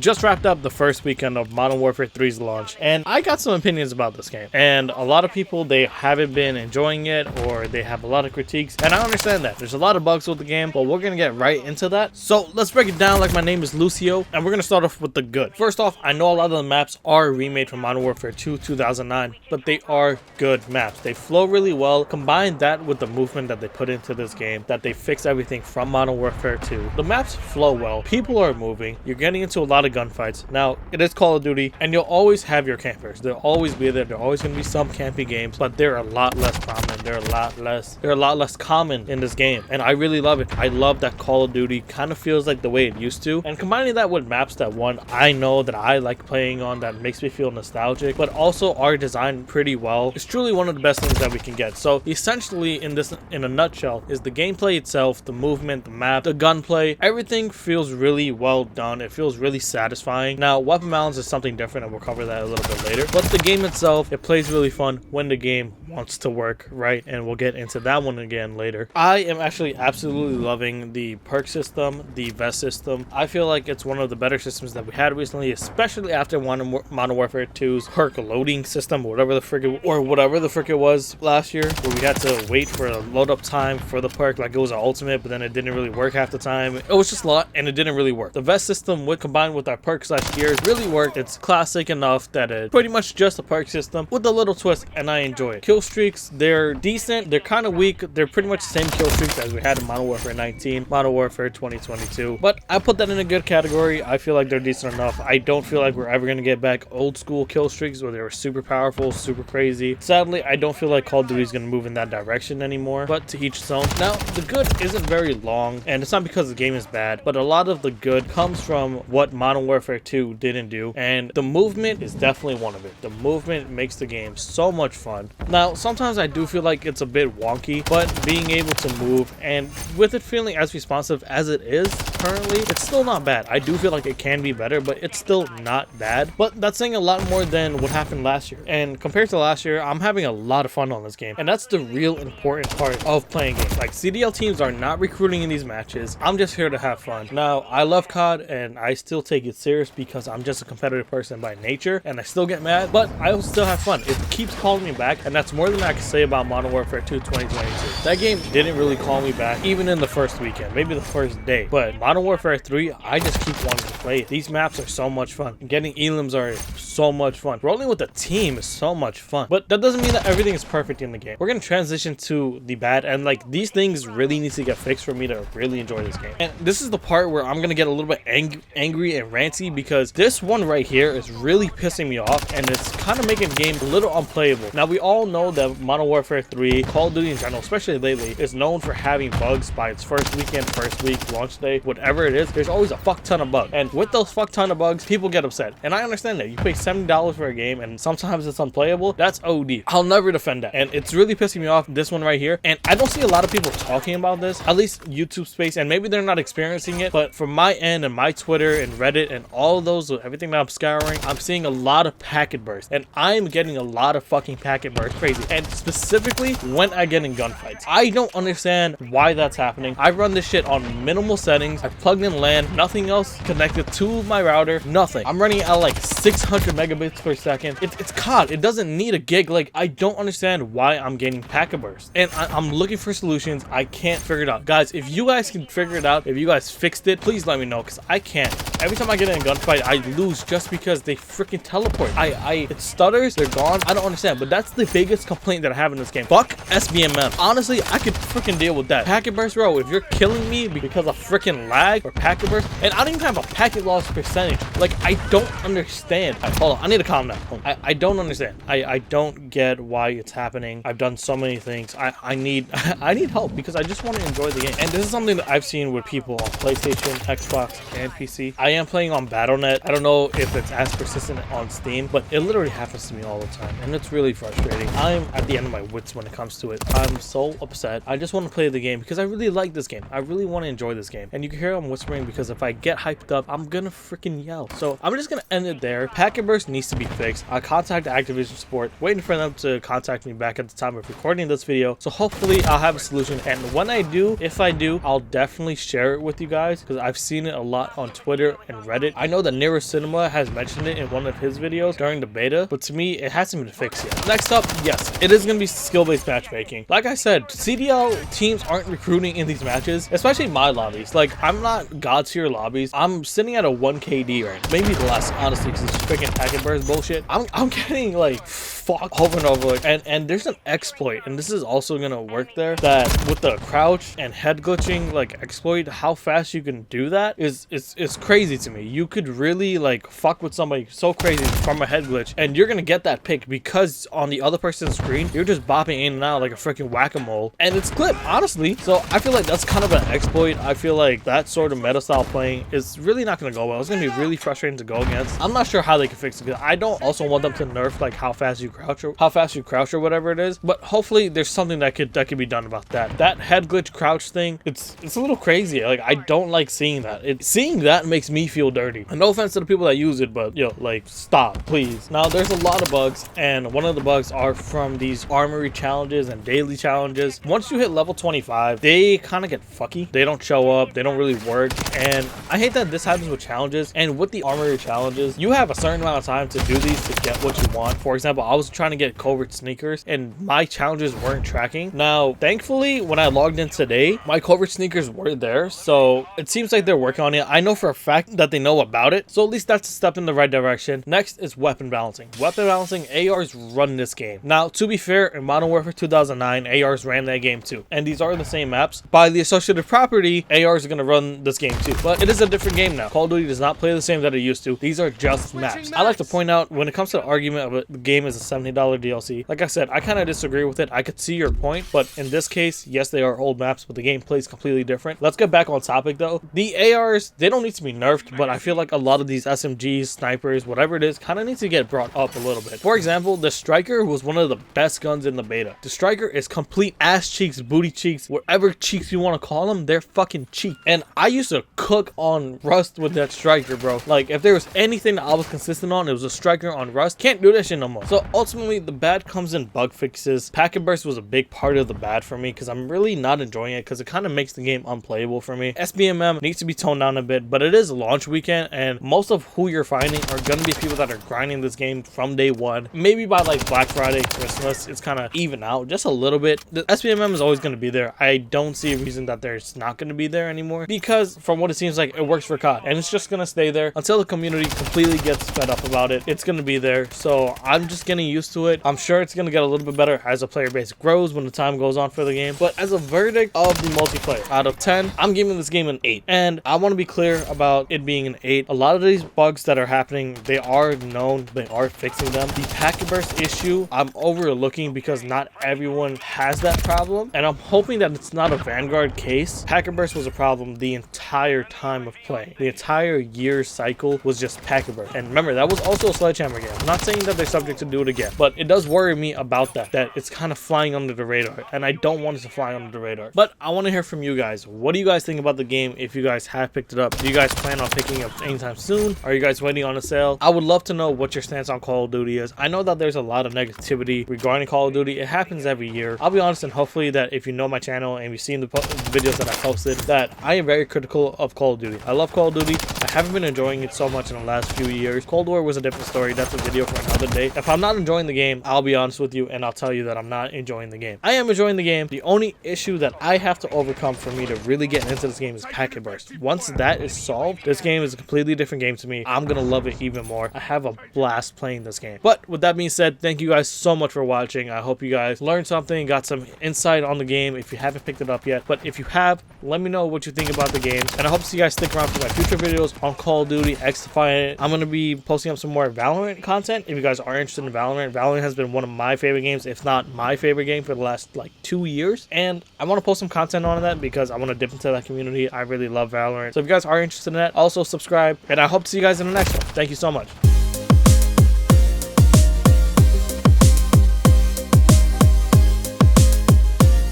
just wrapped up the first weekend of Modern Warfare 3's launch, and I got some opinions about this game. And a lot of people, they haven't been enjoying it, or they have a lot of critiques, and I understand that. There's a lot of bugs with the game, but we're gonna get right into that. So let's break it down like my name is Lucio, and we're gonna start off with the good. First off, I know a lot of the maps are remade from Modern Warfare 2 2009, but they are good maps. They flow really well. Combine that with the movement that they put into this game, that they fix everything from Modern Warfare 2. The maps flow well, people are moving, you're getting into a lot of gunfights. Now, it is Call of Duty, and you'll always have your campers. They'll always be there. There are always going to be some campy games, but they're a lot less prominent. They're a lot less common in this game, and I really love it. I love that Call of Duty kind of feels like the way it used to, and combining that with maps that I know that I like playing on, that makes me feel nostalgic, but also are designed pretty well. It's truly one of the best things that we can get. So essentially, in a nutshell, is the gameplay itself, the movement, the map, the gunplay, everything feels really well done. It feels really satisfying. Now, weapon balance is something different, and we'll cover that a little bit later, but the game itself, it plays really fun when the game wants to work, right? And we'll get into that one again later. I am actually absolutely loving the perk system, the vest system. I feel like it's one of the better systems that we had recently, especially after Modern Warfare 2's perk loading system, whatever the frick it was last year, where we had to wait for a load up time for the perk like it was an ultimate, but then it didn't really work half the time. It was just a lot, and it didn't really work. The vest system, combined with our perk / gears, really worked. It's classic enough that it's pretty much just a perk system with a little twist, and I enjoy it. Kill streaks, they're decent. They're kind of weak. They're pretty much the same kill streaks as we had in Modern Warfare 19, Modern Warfare 2022, but I put that in a good category. I feel like they're decent enough. I don't feel like we're ever going to get back old school kill streaks where they were super powerful, super crazy. Sadly, I don't feel like Call of Duty is going to move in that direction anymore, but to each its own. Now, the good isn't very long, and it's not because the game is bad, but a lot of the good comes from what Modern Warfare 2 didn't do, and the movement is definitely one of it. The movement makes the game so much fun. Now, sometimes I do feel like it's a bit wonky, but being able to move, and with it feeling as responsive as it is currently, it's still not bad. I do feel like it can be better, but it's still not bad. But that's saying a lot more than what happened last year, and compared to last year, I'm having a lot of fun on this game, and that's the real important part of playing games. Like, CDL teams are not recruiting in these matches. I'm just here to have fun. Now, I love COD, and I still take it serious because I'm just a competitive person by nature, and I still get mad, but I still have fun. It keeps calling me back, and that's more than I can say about Modern Warfare 2 2022. That game didn't really call me back, even in the first weekend, maybe the first day, but Modern Warfare 3, I just keep wanting to play it. These maps are so much fun. Getting elims are so much fun. Rolling with the team is so much fun, but that doesn't mean that everything is perfect in the game. We're gonna transition to the bad, and like, these things really need to get fixed for me to really enjoy this game. And this is the part where I'm gonna get a little bit angry and ranty, because this one right here is really pissing me off, and it's kind of making the game a little unplayable. Now, we all know that Modern Warfare 3, Call of Duty in general, especially lately, is known for having bugs by its first weekend, first week, launch day, whatever it is. There's always a fuck ton of bugs, and with those fuck ton of bugs, people get upset, and I understand that. You pay $70 for a game, and sometimes it's unplayable. That's OD. I'll never defend that, and it's really pissing me off, this one right here. And I don't see a lot of people talking about this, at least YouTube space, and maybe they're not experiencing it, but from my end and my Twitter and Reddit and all of those, everything that I'm scouring, I'm seeing a lot of packet bursts, and I'm getting a lot of fucking packet bursts. Crazy. And specifically when I get in gunfights, I don't understand why that's happening. I run this shit on minimal settings. I plugged in LAN, nothing else connected to my router, nothing. I'm running at like 600 megabits per second. It's COD. It doesn't need a gig. Like, I don't understand why I'm getting packet bursts, and I'm looking for solutions. I can't figure it out. Guys, if you guys can figure it out, if you guys fixed it, please let me know, because I can't. Every time I get in a gunfight, I lose just because they freaking teleport. It stutters, they're gone. I don't understand, but that's the biggest complaint that I have in this game. Fuck SBMM. Honestly, I could freaking deal with that. Packet burst, bro, if you're killing me because of freaking lag or packet burst, and I don't even have a packet loss percentage. Like, I don't understand. Right, hold on, I need to calm down. I don't understand. I don't get why it's happening. I've done so many things. I need help, because I just want to enjoy the game. And this is something that I've seen with people on PlayStation, Xbox, and PC. I am playing on Battle.net. I don't know if it's as persistent on Steam, but it literally happens to me all the time, and it's really frustrating. I'm at the end of my wits when it comes to it. I'm so upset. I just want to play the game because I really like this game. I really want to enjoy this game. And you can hear hear I'm whispering because if I get hyped up, I'm gonna freaking yell. So I'm just gonna end it there. Packet burst needs to be fixed. I contacted Activision support, waiting for them to contact me back at the time of recording this video. So hopefully I'll have a solution. And when I do, if I do, I'll definitely share it with you guys because I've seen it a lot on Twitter and Reddit. I know that Nero Cinema has mentioned it in one of his videos during the beta, but to me, it hasn't been fixed yet. Next up, yes, it is going to be skill-based matchmaking. Like I said, CDL teams aren't recruiting in these matches, especially my lobbies. Like, I'm not god tier lobbies. I'm sitting at a 1 KD right now. Maybe less, honestly, because it's freaking packet burst bullshit. I'm getting like fuck over and over, and there's an exploit, and this is also gonna work there, that with the crouch and head glitching like exploit, how fast you can do that is crazy to me. You could really like fuck with somebody so crazy from a head glitch, and you're gonna get that pick because on the other person's screen you're just bopping in and out like a freaking whack-a-mole, and it's clipped, honestly. So I feel like that's kind of an exploit. I feel like that sort of meta style playing is really not gonna go well. It's gonna be really frustrating to go against. I'm not sure how they can fix it because I don't also want them to nerf like how fast you crouch or whatever it is, but hopefully there's something that could be done about that. That head glitch crouch thing, it's a little crazy. Like, I don't like seeing that. Seeing that makes me feel dirty. And no offense to the people that use it, but yo, like, stop, please. Now there's a lot of bugs, and one of the bugs are from these armory challenges and daily challenges. Once you hit level 25, they kind of get fucky. They don't show up, they don't really work, and I hate that this happens with challenges. And with the armory challenges, you have a certain amount of time to do these to get what you want. For example, I was trying to get covert sneakers and my challenges weren't tracking. Now thankfully when I logged in today, my covert sneakers were there, so it seems like they're working on it. I know for a fact that they know about it, so at least that's a step in the right direction. Next is weapon balancing. ARs run this game. Now to be fair, in Modern Warfare 2009, ARs ran that game too, and these are the same maps. By the associated property, ARs are going to run this game too, but it is a different game now. Call of Duty does not play the same that it used to. These are just maps. I like to point out, when it comes to the argument of the game is a $70 DLC, like I said, I kind of disagree with it. I could see your point, but in this case, yes, they are old maps, but the gameplay is completely different. Let's get back on topic though. The ARs, they don't need to be nerfed, but I feel like a lot of these SMGs, snipers, whatever it is, kind of needs to get brought up a little bit. For example, the Striker was one of the best guns in the beta. The Striker is complete ass cheeks, booty cheeks, whatever cheeks you want to call them, they're fucking cheek. And I used to cook on Rust with that Striker, bro. Like, if there was anything that I was consistent on, it was a Striker on Rust. Can't do that shit no more. So ultimately, the bad comes in bug fixes. Packet burst was a big part of the bad for me because I'm really not enjoying it because it kind of makes the game unplayable for me. SBMM needs to be toned down a bit, but it is launch weekend, and most of who you're finding are going to be people that are grinding this game from day one. Maybe by like Black Friday, Christmas, it's kind of even out just a little bit. The SBMM is always going to be there. I don't see a reason that there's not going to be there anymore because from what it seems like, it works for COD, and it's just going to stay there until the community completely gets fed up about it. It's going to be there, so I'm just getting used to it. I'm sure it's going to get a little bit better as the player base grows when the time goes on for the game. But as a verdict of the multiplayer, out of 10, I'm giving this game an 8. And I want to be clear about it being an 8. A lot of these bugs that are happening, they are known, they are fixing them. The packet burst issue, I'm overlooking because not everyone has that problem, and I'm hoping that it's not a Vanguard case. Packet burst was a problem the entire time of playing. The entire year cycle was just packet burst. And remember, that was also a Sledgehammer game. I'm not saying that they're subject to do it again, but it does worry me about that it's kind of flying under the radar, and I don't want it to fly under the radar. But I want to hear from you guys. What do you guys think about the game if you guys have picked it up? Do you guys plan on picking it up anytime soon? Are you guys waiting on a sale? I would love to know what your stance on Call of Duty is. I know that there's a lot of negativity regarding Call of Duty. It happens every year. I'll be honest, and hopefully that if you know my channel and you've seen the videos that I posted, that I am very critical of Call of Duty. I love Call of Duty. I haven't been enjoying it so much in the last few years. Cold War was a different story. That's a video for another day. If I'm not enjoying the game, I'll be honest with you and I'll tell you that I'm not enjoying the game. I am enjoying the game. The only issue that I have to overcome for me to really get into this game is packet burst. Once that is solved, this game is a completely different game to me. I'm gonna love it even more. I have a blast playing this game. But with that being said, thank you guys so much for watching. I hope you guys learned something, got some insight on the game if you haven't picked it up yet. But if you have, let me know what you think about the game, and I hope to see you guys stick around for my future videos on Call of Duty, XDefiant. I'm gonna be posting up some more Valorant content if you guys are interested in Valorant. Valorant has been one of my favorite games, if not my favorite game, for the last like 2 years, and I want to post some content on that because I want to dip into that community. I really love Valorant. So if you guys are interested in that, also subscribe, and I hope to see you guys in the next one. Thank you so much.